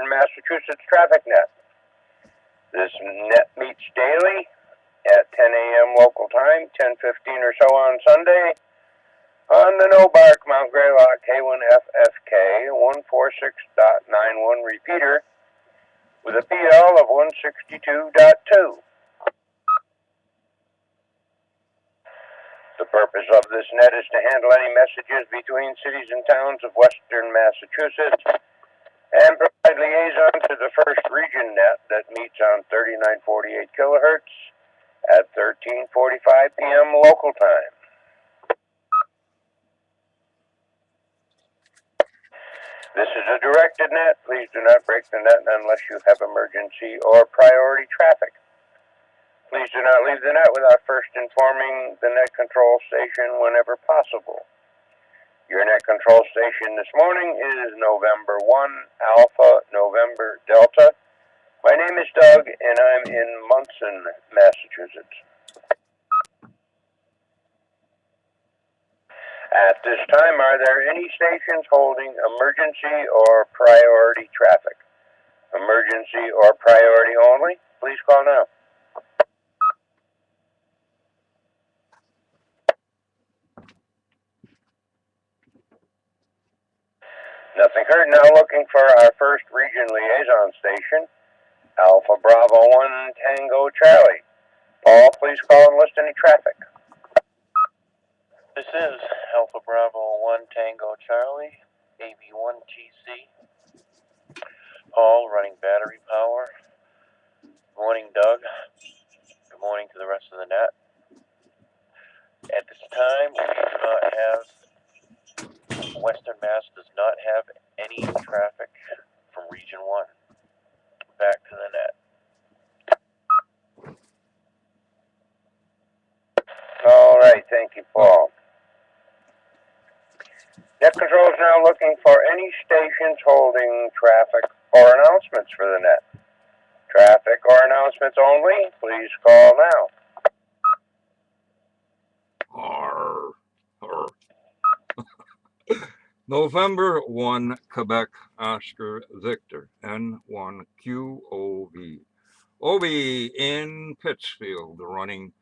Massachusetts Traffic Net. This net meets daily at 10 a.m. local time, 10:15 or so on Sunday, on the no-bark Mount Greylock K1FFK 146.91 repeater with a PL of 162.2. The purpose of this net is to handle any messages between cities and towns of western Massachusetts and provide liaison to the first region net that meets on 3948 kilohertz at 13:45 p.m. local time. This is a directed net. Please do not break the net unless you have emergency or priority traffic. Please do not leave the net without first informing the net control station whenever possible. Your net control station this morning is November 1, Alpha, November, Delta. My name is Doug, and I'm in Munson, Massachusetts. At this time, are there any stations holding emergency or priority traffic? Emergency or priority only? Please call now. Nothing heard. Now looking for our first region liaison station, Alpha Bravo 1 Tango Charlie. Paul, please call and list any traffic. This is Alpha Bravo 1 Tango Charlie, AB1TC. Paul, running battery power. Good morning, Doug. Good morning to the rest of the net. At this time, we do not have Western Mass does not have any traffic from Region 1. Back to the net. All right, thank you, Paul. Net Control is now looking for any stations holding traffic or announcements for the net. Traffic or announcements only, please call now. November 1, Quebec, Oscar, Victor, N1QOV. OB in Pittsfield, running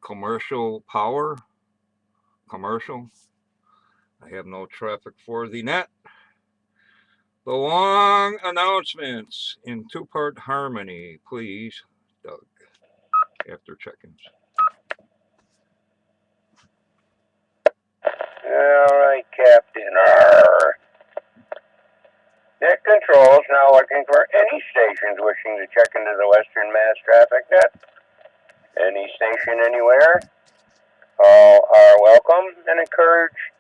commercial power. Commercial. I have no traffic for the net. The long announcements in two-part harmony, please, Doug, after check-ins. All right, Captain. Net Control is now looking for any stations wishing to check into the Western Mass traffic net. Any station anywhere. All are welcome and encouraged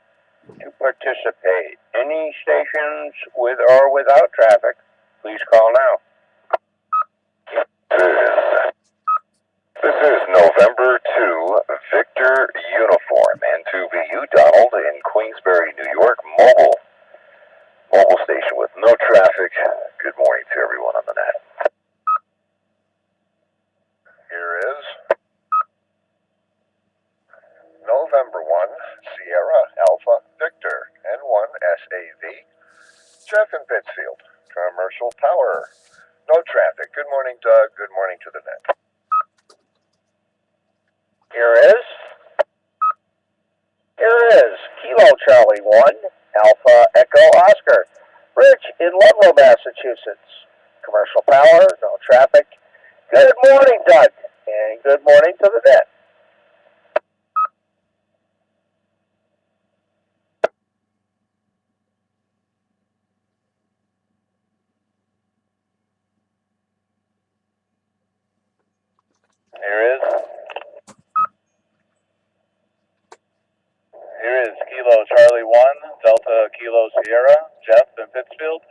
to participate. Any stations with or without traffic, please call now. This is November 2, Victor Uniform, and 2VU Donald in Queensbury, New York, mobile station with no traffic. Good morning to everyone on the net. Here is November 1, Sierra Alpha Victor, N1SAV, Jeff in Pittsfield, commercial power. No traffic. Good morning, Doug. Good morning to the net. Here is Kilo Charlie 1, Alpha Echo Oscar, Rich in Ludlow, Massachusetts. Commercial power, no traffic. Good morning, Doug, and good morning to the net. Here is Kilo Charlie 1, Delta Kilo Sierra, Jeff in Pittsfield,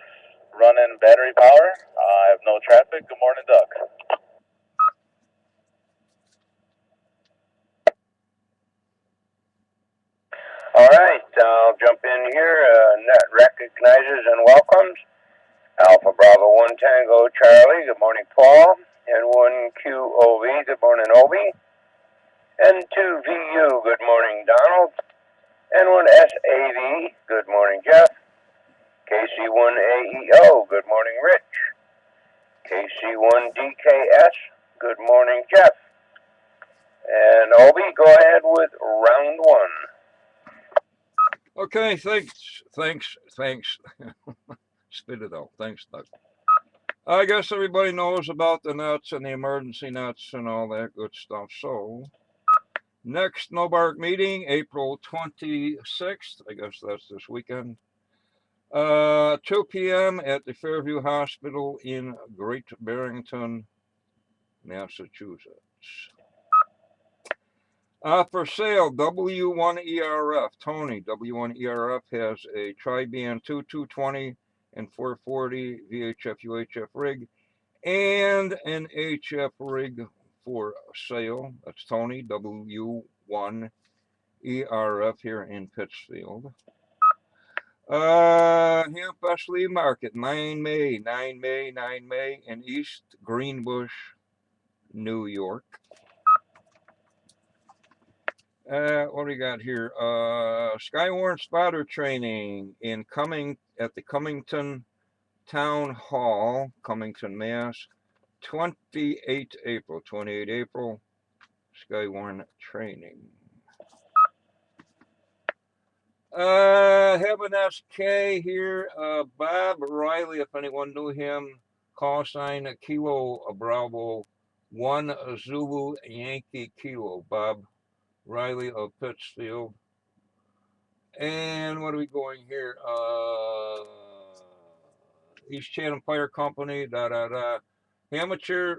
running battery power. I have no traffic. Good morning, Doug. All right, I'll jump in here. Net recognizes and welcomes Alpha Bravo 1 Tango Charlie. Good morning, Paul. N1QOV. Good morning, Obi. N2VU. Good morning, Donald. N1SAV. Good morning, Jeff. KC1AEO. Good morning, Rich. KC1DKS, good morning, Jeff. And Obi, go ahead with round one. Okay, thanks. Spit it out. Thanks, Doug. I guess everybody knows about the nuts and the emergency nuts and all that good stuff. So, next No Bark meeting, April 26th. I guess that's this weekend. 2 p.m. at the Fairview Hospital in Great Barrington, Massachusetts. For sale, W1ERF. Tony, W1ERF has a tri-band 2220 and 440 VHF UHF rig and an HF rig for sale. That's Tony, W1ERF here in Pittsfield. Hamfest Flea Market, 9 May in East Greenbush, New York. What do we got here? Skywarn spotter training at the Cummington Town Hall, Cummington, Mass. 28 April, Skywarn training. Have an SK here. Bob Riley, if anyone knew him, call sign Kilo Bravo 1 Zulu Yankee Kilo. Bob Riley of Pittsfield. And what are we going here? East Chatham Fire Company, Amateur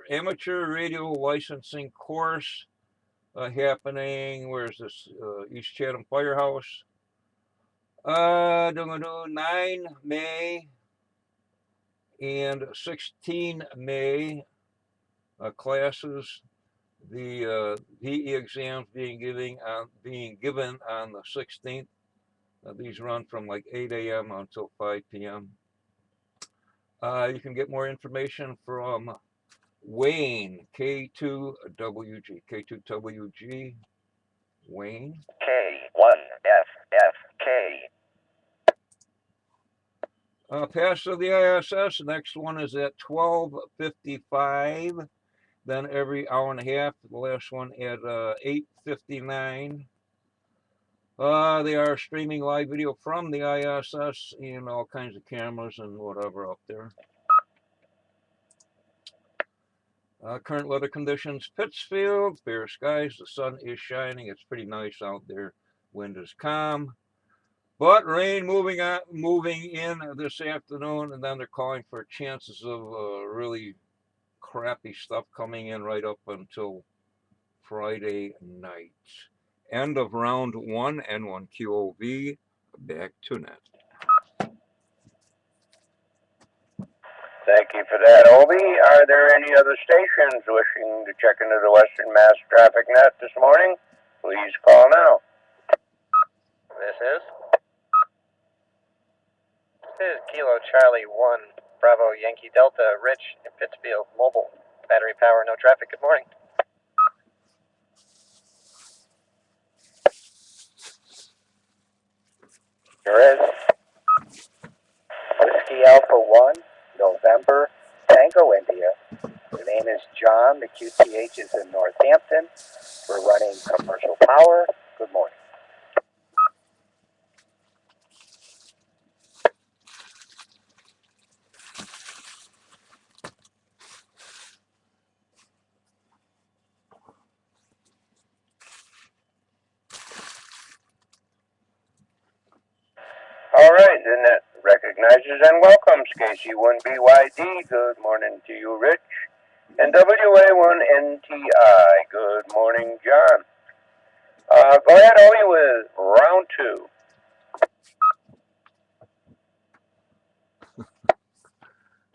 radio licensing course happening. Where's this? East Chatham Firehouse. 9 May and 16 May classes. The DE exams being given on the 16th. These run from like 8 a.m. until 5 p.m. You can get more information from Wayne, K2WG, Wayne. K1FFK. Pass of the ISS, the next one is at 12:55. Then every hour and a half, the last one at 8:59. They are streaming live video from the ISS and all kinds of cameras and whatever up there. Current weather conditions, Pittsfield, fair skies, the sun is shining, it's pretty nice out there, wind is calm. But rain moving in this afternoon, and then they're calling for chances of really crappy stuff coming in right up until Friday night. End of round one, N1QOV, back to net. Thank you for that, Obi. Are there any other stations wishing to check into the Western Mass Traffic Net this morning? Please call now. This is Kilo Charlie 1 Bravo Yankee Delta, Rich in Pittsfield, mobile, battery power, no traffic. Good morning. Here is Whiskey Alpha 1, November, Tango, India. The name is John. The QTH is in Northampton. We're running commercial power. Good morning. All right, the net recognizes and welcomes KC1BYD. Good morning to you, Rich. And WA1NTI. Good morning, John. Go ahead, Owie, with round two.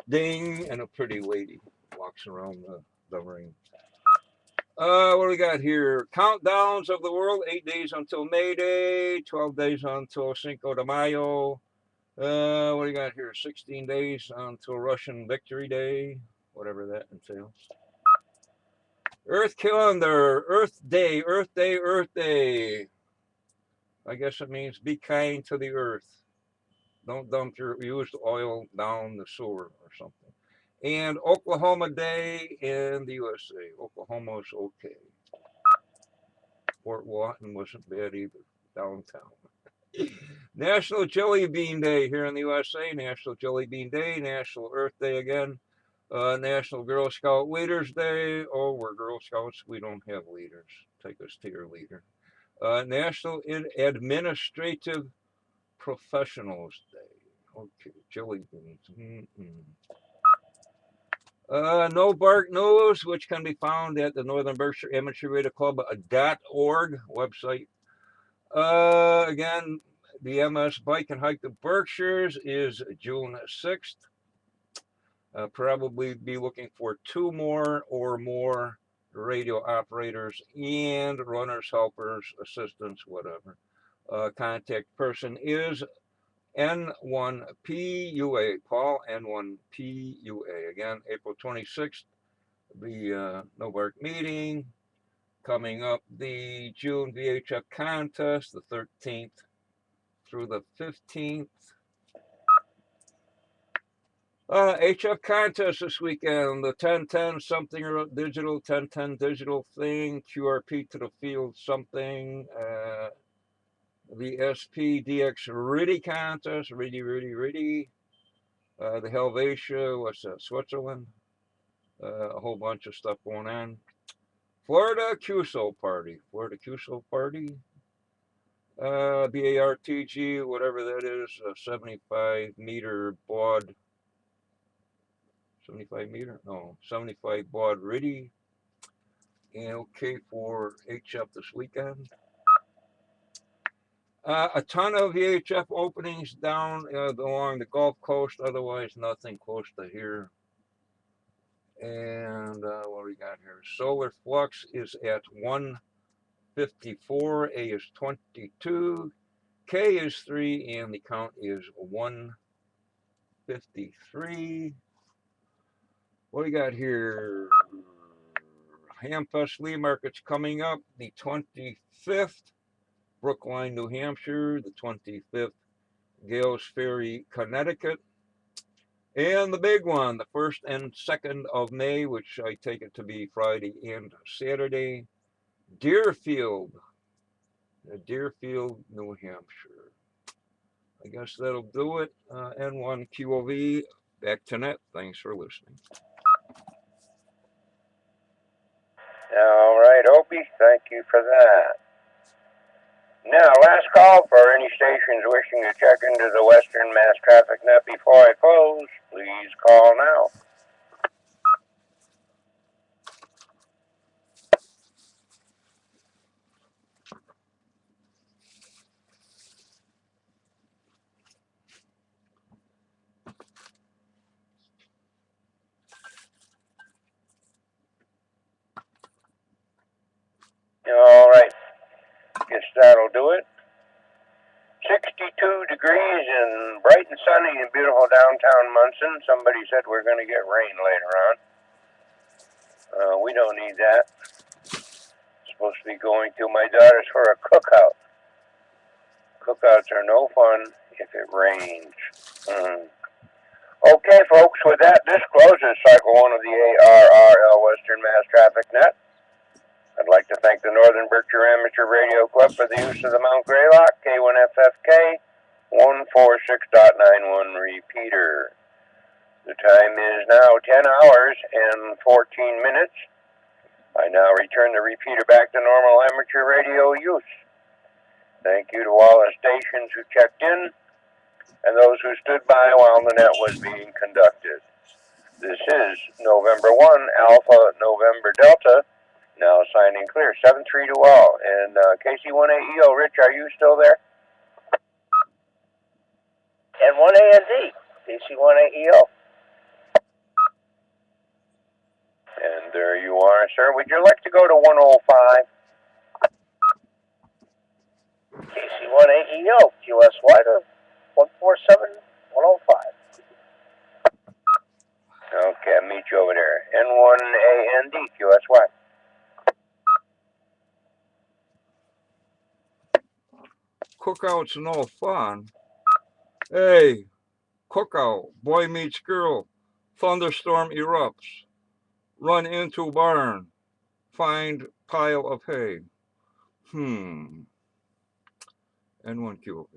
Ding, and a pretty lady walks around the ring. What do we got here? Countdowns of the world, 8 days until May Day, 12 days until Cinco de Mayo. What do you got here? 16 days until Russian Victory Day, whatever that entails. Earth calendar, Earth Day. I guess it means be kind to the earth. Don't dump your used oil down the sewer or something. and Oklahoma Day in the USA. Oklahoma's okay. Fort Lawton wasn't bad either, downtown. National Jelly Bean Day here in the USA. National Jelly Bean Day. National Earth Day again. National Girl Scout Leaders Day. Oh, we're Girl Scouts. We don't have leaders. Take us to your leader. National Administrative Professionals Day. Okay, jelly beans. No Bark News, which can be found at the Northern Berkshire Amateur Radio Club.org website. Again, the MS Bike and Hike the Berkshires is June 6th. Probably be looking for 2 more or more radio operators and runners, helpers, assistants, whatever. Contact person is N1PUA, Paul N1PUA. Again, April 26th, the No Bark meeting. Coming up, the June VHF contest, the 13th through the 15th. HF contest this weekend, the 1010 something or digital, 1010 digital thing, QRP to the field something, the SPDX Riddy contest, Riddy, the Helvetia, what's that, Switzerland, a whole bunch of stuff going on. Florida QSO party, BARTG, whatever that is, 75 meter baud, 75 baud Riddy, and okay for HF this weekend. A ton of VHF openings down along the Gulf Coast, otherwise nothing close to here. And what we got here? Solar Flux is at 154, A is 22, K is 3, and the count is 153. What we got here? Hamfest Flea Market's coming up the 25th. Brookline, New Hampshire, the 25th. Gales Ferry, Connecticut. And the big one, the 1st and 2nd of May, which I take it to be Friday and Saturday, Deerfield, New Hampshire. I guess that'll do it. N1QOV, back to net. Thanks for listening. All right, Opie, thank you for that. Now, last call for any stations wishing to check into the Western Mass Traffic Net before I close. Please call now. All right, guess that'll do it. 62 degrees and bright and sunny in beautiful downtown Munson. Somebody said we're going to get rain later on. We don't need that. Supposed to be going to my daughter's for a cookout. Cookouts are no fun if it rains. Okay, folks, with that, this closes Cycle 1 of the ARRL Western Mass Traffic Net. I'd like to thank the Northern Berkshire Amateur Radio Club for the use of the Mount Greylock K1FFK 146.91 repeater. The time is now 10 hours and 14 minutes. I now return the repeater back to normal amateur radio use. Thank you to all the stations who checked in and those who stood by while the net was being conducted. This is November 1, Alpha November Delta, now signing clear, 7-3 to all. And KC1AEO, Rich, are you still there? N1AND, KC1AEO. And there you are, sir. Would you like to go to 105? KC1AEO, QSY to 147-105. Okay, I'll meet you over there. N1AND, QSY. Cookout's no fun. Hey, cookout, boy meets girl. Thunderstorm erupts. Run into barn. Find pile of hay. N1 cubicle.